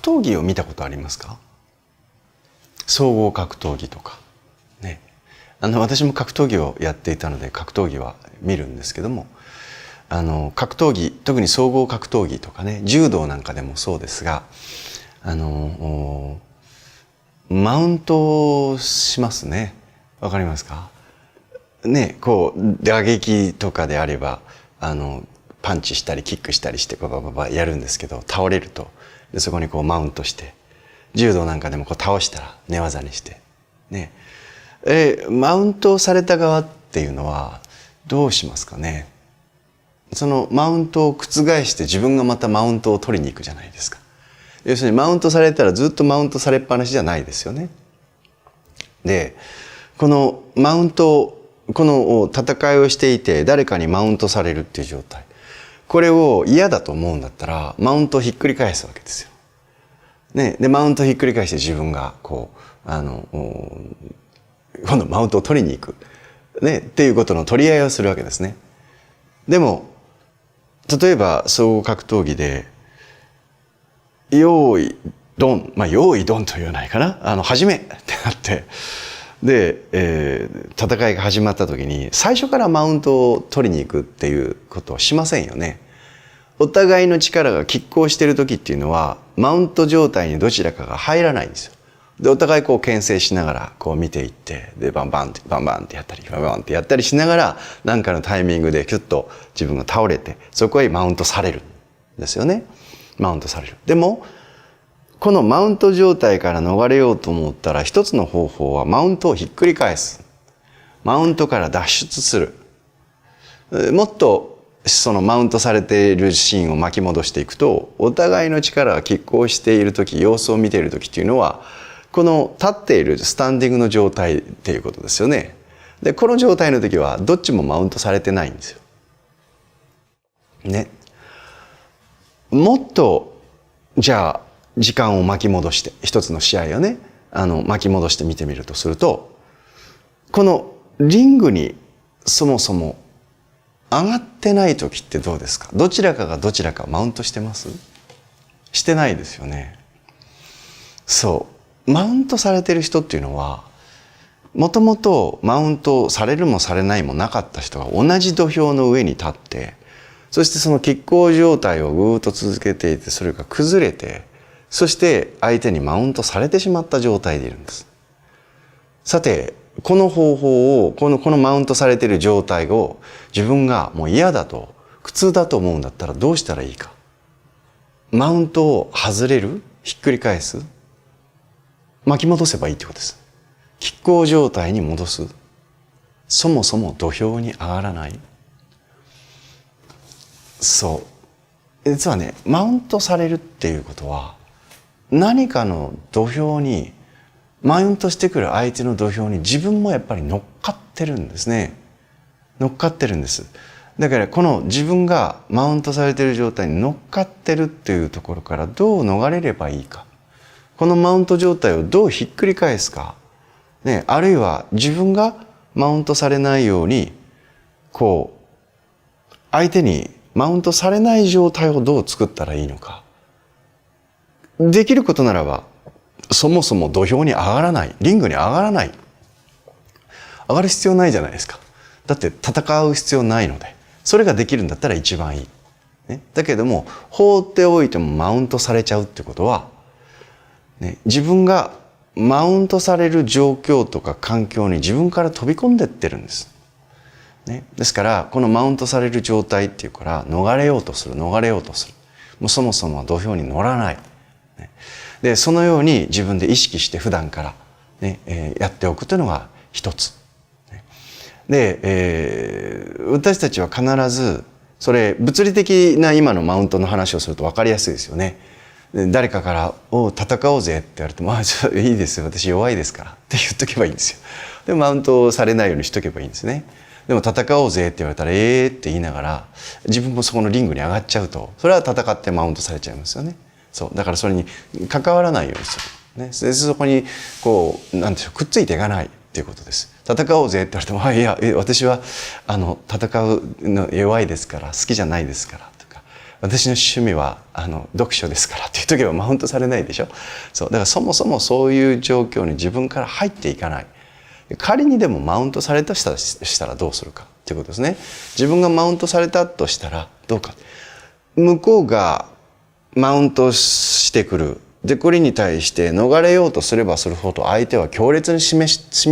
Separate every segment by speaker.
Speaker 1: 闘技を見たことありますか？総合格闘技とかね。私も格闘技をやっていたので格闘技は見るんですけども、格闘技、特に総合格闘技とかね、柔道なんかでもそうですが、マウントをしますね。わかりますかね。こう打撃とかであればパンチしたりキックしたりしてババババやるんですけど、倒れるとでそこにこうマウントして、柔道なんかでもこう倒したら寝技にしてね。マウントされた側っていうのはどうしますかね。そのマウントを覆して自分がまたマウントを取りに行くじゃないですか。要するにマウントされたらずっとマウントされっぱなしじゃないですよね。でこのマウント、この戦いをしていて誰かにマウントされるっていう状態、これを嫌だと思うんだったらマウントをひっくり返すわけですよ。ね、でマウントをひっくり返して自分がこう今度マウントを取りに行く、ね、っていうことの取り合いをするわけですね。でも例えば総合格闘技で用意ドン、用意ドンと言わないかな、始めってなってで、戦いが始まった時に最初からマウントを取りに行くっていうことはしませんよね。お互いの力が拮抗している時っていうのはマウント状態にどちらかが入らないんですよ。でお互いこう牽制しながらこう見ていって、でバンバンってバンバンってやったりバンバンってやったりしながら何かのタイミングでキュッと自分が倒れてそこへマウントされるんですよね。マウントされる。でもこのマウント状態から逃れようと思ったら一つの方法はマウントをひっくり返す。マウントから脱出する。もっとそのマウントされているシーンを巻き戻していくと、お互いの力が拮抗している時、様子を見ている時っていうのはこの立っているスタンディングの状態っていうことですよね。でこの状態の時はどっちもマウントされてないんですよ。ね。もっとじゃあ時間を巻き戻して一つの試合をね巻き戻して見てみるとすると、このリングにそもそも上がってない時ってどうですか？どちらかがどちらかマウントしてます？してないですよね。そうマウントされてる人っていうのはもともとマウントされるもされないもなかった人が同じ土俵の上に立って、そしてその拮抗状態をぐーっと続けていて、それが崩れて、そして相手にマウントされてしまった状態でいるんです。さてこの方法をこのマウントされている状態を自分がもう嫌だと苦痛だと思うんだったらどうしたらいいか。マウントを外れる、ひっくり返す、巻き戻せばいいってことです。拮抗状態に戻す。そもそも土俵に上がらない。そう実はね、マウントされるっていうことは何かの土俵に、マウントしてくる相手の土俵に自分もやっぱり乗っかってるんですね。乗っかってるんです。だからこの自分がマウントされている状態に乗っかってるっていうところからどう逃れればいいか、このマウント状態をどうひっくり返すか、ね、あるいは自分がマウントされないようにこう相手にマウントされない状態をどう作ったらいいのか。できることならばそもそも土俵に上がらない、リングに上がらない、上がる必要ないじゃないですか。だって戦う必要ないので、それができるんだったら一番いい、ね、だけども放っておいてもマウントされちゃうってことは、ね、自分がマウントされる状況とか環境に自分から飛び込んでってるんです、ね、ですからこのマウントされる状態っていうから逃れようとする、もうそもそも土俵に乗らない、ね、でそのように自分で意識して普段から、ねやっておくというのが一つ。で、私たちは必ずそれ物理的な今のマウントの話をすると分かりやすいですよね。誰かから「おう戦おうぜ」って言われても「いいですよ私弱いですから」って言っとけばいいんですよ。でマウントされないようにしとけばいいんですね。でも戦おうぜって言われたらって言いながら自分もそこのリングに上がっちゃうと、それは戦ってマウントされちゃいますよね。そうだからそれに関わらないようにする、ね、そこにこうなんでしょう、くっついていかないっていうことです。戦おうぜって言われても「いや私は戦うの弱いですから好きじゃないですから」とか私の趣味は読書ですからっていう時はマウントされないでしょ。そうだからそもそもそういう状況に自分から入っていかない。仮にでもマウントされたとしたらどうするかっていうことですね。自分がマウントされたとしたらどうか。向こうがマウントしてくる。でこれに対して逃れようとすればするほど相手は強烈に締め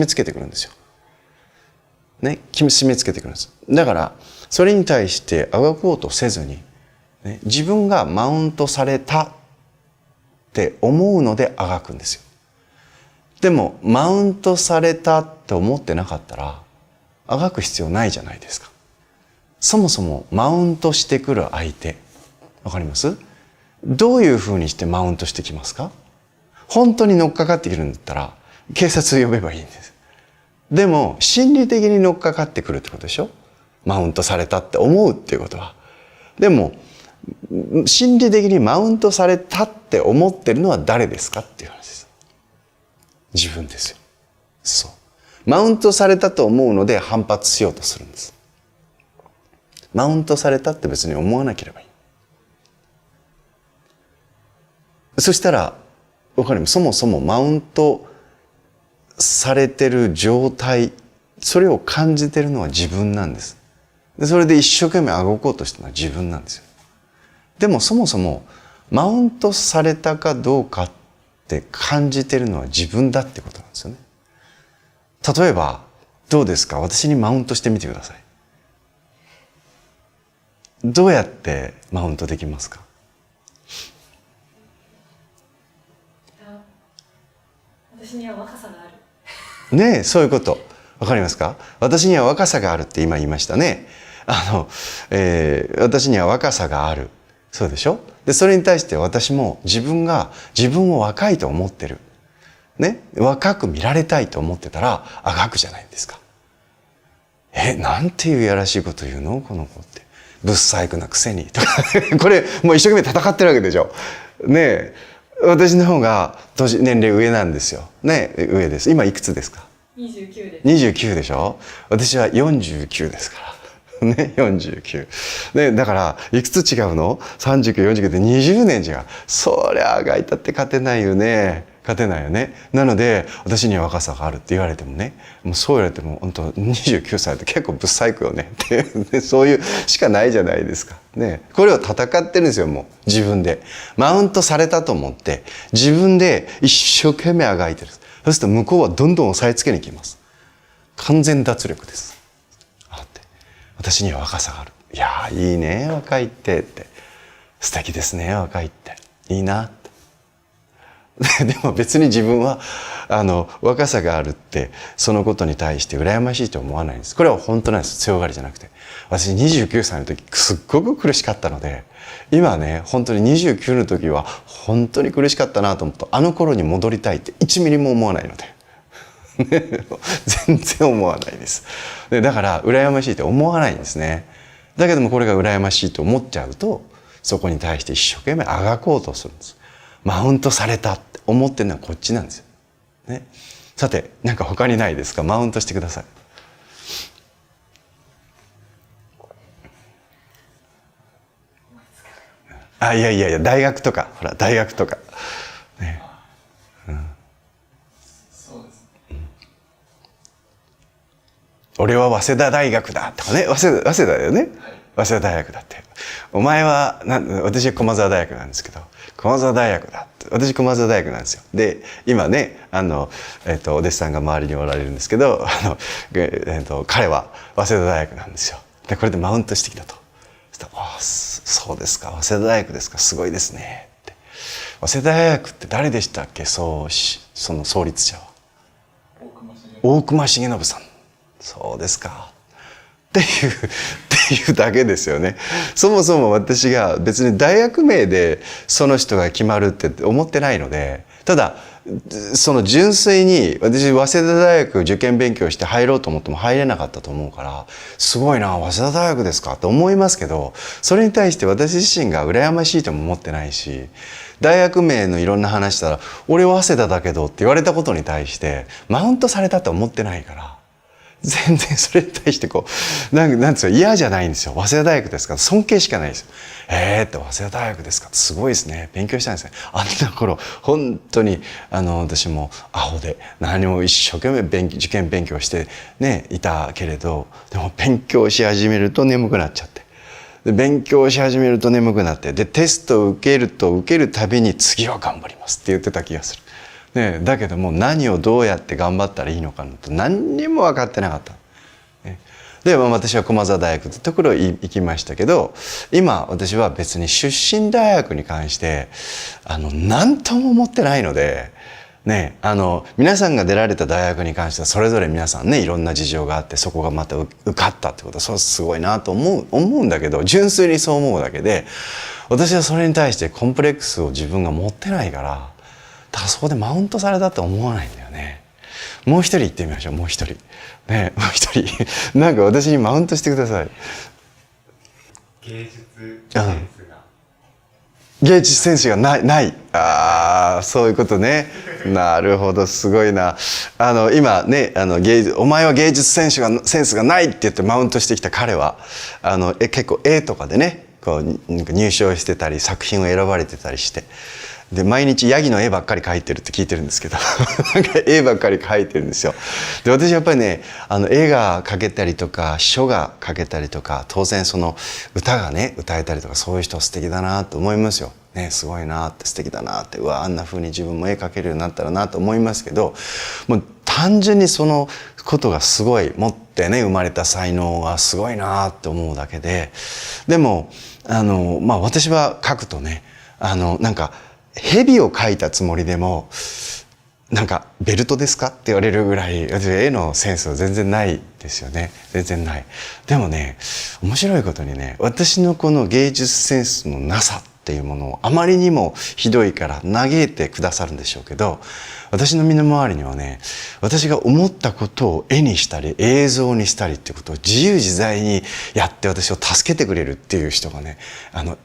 Speaker 1: 付けてくるんですよ。ね、締め付けてくるんです。だからそれに対してあがこうとせずに、ね、自分がマウントされたって思うのであがくんですよ。でもマウントされたって思ってなかったらあがく必要ないじゃないですか。そもそもマウントしてくる相手、わかります？どういうふうにしてマウントしてきますか？本当に乗っかかってくるんだったら警察呼べばいいんです。でも心理的に乗っかかってくるってことでしょ。マウントされたって思うっていうことは。でも心理的にマウントされたって思ってるのは誰ですかっていう話です。自分ですよ。そう。マウントされたと思うので反発しようとするんです。マウントされたって別に思わなければいい。そしたらわかります。そもそもマウントされてる状態、それを感じてるのは自分なんです。でそれで一生懸命あごこうとしてるのは自分なんですよ。でもそもそもマウントされたかどうかって感じてるのは自分だってことなんですよね。例えばどうですか？私にマウントしてみてください。どうやってマウントできますか？
Speaker 2: 私には若さがある。
Speaker 1: ねえ、そういうこと。わかりますか？私には若さがあるって今言いましたね。私には若さがある。そうでしょ？で、それに対して私も自分を若いと思ってる。ね。若く見られたいと思ってたら、あがくじゃないですか。なんていうやらしいこと言うのこの子って。ぶっ細工なくせに。とかこれ、もう一生懸命戦ってるわけでしょ。ねえ。私の方が年齢上なんですよ。ね、上です。今いくつですか
Speaker 2: ？29です。
Speaker 1: 29でしょ。私は49ですから。ね、49。ね、だからいくつ違うの ?39、49で20年違う。そりゃあがいたって勝てないよね。勝てないよね。なので私には若さがあるって言われてもね、もうそう言われても本当29歳って結構ぶっ細工よねってそういうしかないじゃないですか。ね、これを戦ってるんですよ。もう自分でマウントされたと思って自分で一生懸命あがいてる。そうすると向こうはどんどん押さえつけに来ます。完全脱力です。私には若さがある。いやーいいね若いって素敵ですね若いっていいなってでも別に自分は若さがあるってそのことに対して羨ましいと思わないんです。これは本当なんです。強がりじゃなくて、私29歳の時すっごく苦しかったので、今ね本当に29の時は本当に苦しかったなと思うと、あの頃に戻りたいって1ミリも思わないので全然思わないです。でだから羨ましいって思わないんですね。だけどもこれが羨ましいと思っちゃうと、そこに対して一生懸命あがこうとするんです。マウントされたって思ってるのはこっちなんですよ、ね、さて何か他にないですか？マウントしてください。いやいやいや、大学とかほら大学とかね、
Speaker 3: そうですね、
Speaker 1: 俺は早稲田大学だとかね、早稲田だよね、はい、早稲田大学だって。お前は私は駒澤大学なんですけど、駒澤大学だって。私駒澤大学なんですよ。で今ねお弟子さんが周りにおられるんですけど彼は早稲田大学なんですよ。でこれでマウントしてきたと。そうですか、早稲田大学ですか、すごいですねって。早稲田大学って誰でしたっけ？その創立者は大隈重信さん。そうですかっていうだけですよね。そもそも私が別に大学名でその人が決まるって思ってないので、ただその純粋に私早稲田大学受験勉強して入ろうと思っても入れなかったと思うから、すごいな早稲田大学ですかって思いますけど、それに対して私自身が羨ましいとも思ってないし、大学名のいろんな話したら俺は早稲田だけどって言われたことに対してマウントされたと思ってないから。全然それに対してこう、なんつうの、嫌じゃないんですよ。早稲田大学ですから、尊敬しかないですよ。って早稲田大学ですか、すごいですね。勉強したんですね。あんな頃、本当に、私もアホで、何も一生懸命受験勉強してね、いたけれど、でも勉強し始めると眠くなっちゃって。で勉強し始めると眠くなって、で、テストを受けるたびに次は頑張りますって言ってた気がする。ね、だけども何をどうやって頑張ったらいいのかなんて何にも分かってなかった。ね、で、私は駒澤大学というところに行きましたけど、今私は別に出身大学に関して何とも思ってないので、ね、皆さんが出られた大学に関してはそれぞれ皆さんねいろんな事情があって、そこがまた受かったってことはそれすごいなと思うんだけど、純粋にそう思うだけで、私はそれに対してコンプレックスを自分が持ってないから、だからそこでマウントされたって思わないんだよね。もう一人言ってみましょう。もう一人ね、もう一人なんか私にマウントしてください。
Speaker 3: 芸術センスが、
Speaker 1: 芸術センスがない。ああ、そういうことね。なるほど、すごいな。今ね、お前は芸術センスがないって言ってマウントしてきた彼は、結構絵とかでね、こうなんか入賞してたり作品を選ばれてたりして。で毎日ヤギの絵ばっかり描いてるって聞いてるんですけどなんか絵ばっかり描いてるんですよ。で私やっぱりね絵が描けたりとか書が描けたりとか、当然その歌がね歌えたりとか、そういう人素敵だなと思いますよ。ね、すごいなって素敵だなって、うわあんな風に自分も絵描けるようになったらなと思いますけど、もう単純にそのことがすごい持ってね生まれた才能がすごいなって思うだけで、でも私は描くとねなんか蛇を描いたつもりでもなんかベルトですかって言われるぐらい、私絵のセンスは全然ないですよね。全然ない。でもね、面白いことにね、私のこの芸術センスのなさっていうものをあまりにもひどいから嘆いてくださるんでしょうけど、私の身の回りにはね、私が思ったことを絵にしたり映像にしたりっていうことを自由自在にやって私を助けてくれるっていう人がね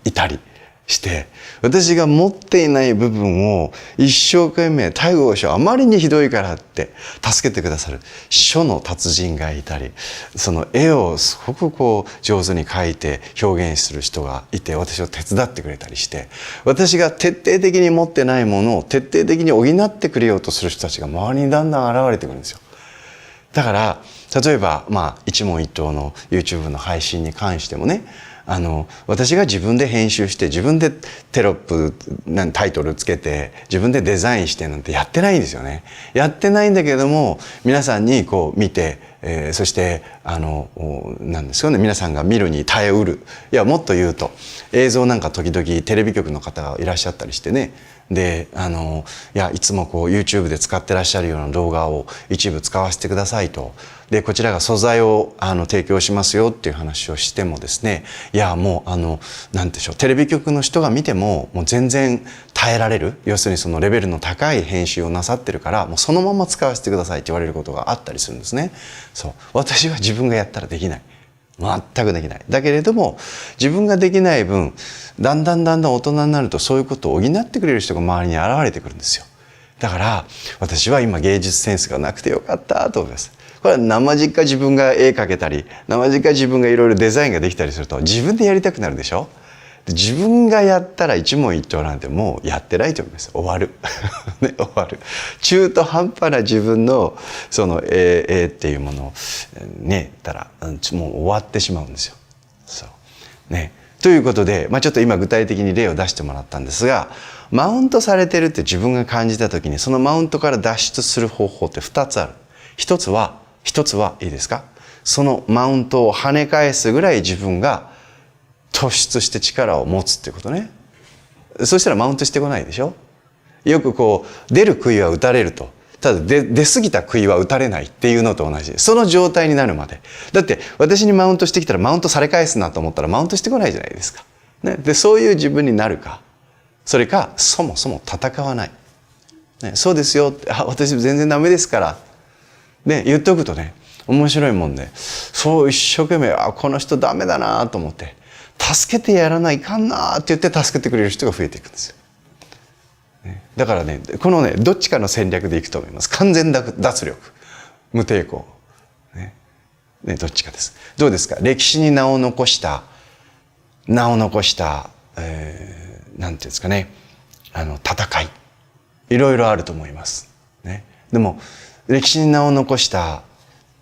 Speaker 1: いたりして、私が持っていない部分を一生懸命大号書あまりにひどいからって助けてくださる書の達人がいたり、その絵をすごくこう上手に描いて表現する人がいて、私を手伝ってくれたりして、私が徹底的に持ってないものを徹底的に補ってくれようとする人たちが周りにだんだん現れてくるんですよ。だから例えば一問一答の YouTube の配信に関してもね、私が自分で編集して自分でテロップタイトルつけて自分でデザインしてなんてやってないんですよね。やってないんだけども、皆さんにこう見て、そしてなんですかね、皆さんが見るに耐えうる。いやもっと言うと映像なんか時々テレビ局の方がいらっしゃったりしてね、でいやいつもこう YouTube で使ってらっしゃるような動画を一部使わせてくださいと。でこちらが素材を提供しますよっていう話をしてもですね、いやもうなんでしょう、テレビ局の人が見てももう全然耐えられる、要するにそのレベルの高い編集をなさってるから、もうそのまま使わせてくださいって言われることがあったりするんですね。そう、私は自分がやったらできない。全くできない。だけれども自分ができない分だんだん大人になるとそういうことを補ってくれる人が周りに現れてくるんですよ。だから私は今芸術センスがなくてよかったと思います。これは生実家自分が絵描けたり生実家自分がいろいろデザインができたりすると自分でやりたくなるでしょ。自分がやったら一問一答なんてもうやってないと思います。終わる、ね、終わる。中途半端な自分のその絵っていうものをねたらもう終わってしまうんですよ。そうね。ということで、ちょっと今具体的に例を出してもらったんですが、マウントされてるって自分が感じた時にそのマウントから脱出する方法って2つある。一つはいいですか、そのマウントを跳ね返すぐらい自分が突出して力を持つっていうことね。そしたらマウントしてこないでしょ。よくこう出る杭は打たれると、ただ出過ぎた杭は打たれないっていうのと同じで、その状態になるまで。だって私にマウントしてきたらマウントされ返すなと思ったらマウントしてこないじゃないですか、ね、でそういう自分になるか、それかそもそも戦わない、ね、そうですよって、私全然ダメですからね、言っておくとね、面白いもんで、そう一生懸命この人ダメだなと思って助けてやらないかんなって言って助けてくれる人が増えていくんですよ。だからね、このねどっちかの戦略でいくと思います。完全脱力、無抵抗、ね、ね、どっちかです。どうですか？歴史に名を残した、なんていうんですかね、戦い。いろいろあると思います。ね。でも、歴史に名を残した、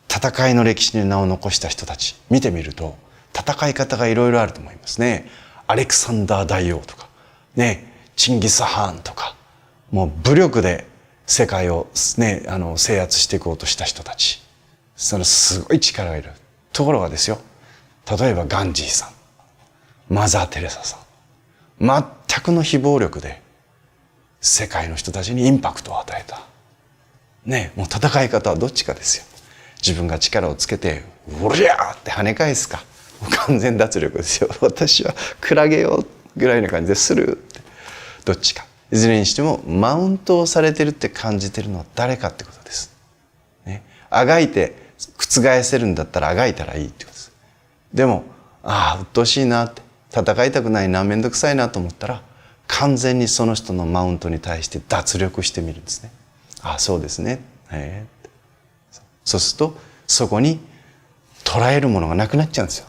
Speaker 1: 戦いの歴史に名を残した人たち、見てみると、戦い方がいろいろあると思いますね。アレクサンダー大王とか、ね、チンギス・ハーンとか、もう武力で世界をね、制圧していこうとした人たち。そのすごい力がいる。ところがですよ、例えばガンジーさん、マザー・テレサさん、全くの非暴力で世界の人たちにインパクトを与えた。ね、もう戦い方はどっちかですよ。自分が力をつけて、おりゃーって跳ね返すか。もう完全脱力ですよ。私はクラゲよぐらいな感じでするって。どっちか。いずれにしてもマウントをされてるって感じてるのは誰かってことです。ね、あがいて覆せるんだったらあがいたらいいってことです。でも、ああ、鬱陶しいなって、戦いたくないな、めんどくさいなと思ったら、完全にその人のマウントに対して脱力してみるんですね。ああ、そうですね。そうすると、そこに捉えるものがなくなっちゃうんですよ。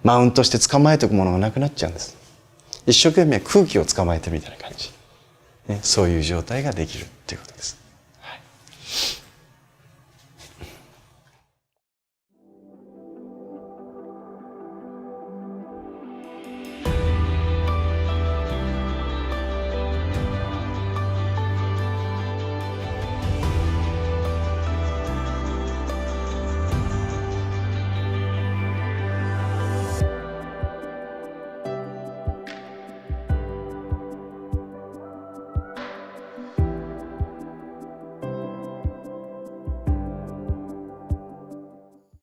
Speaker 1: マウントして捕まえておくものがなくなっちゃうんです。一生懸命空気を捕まえてるみたいな感じ。ね、そういう状態ができるっていうことです。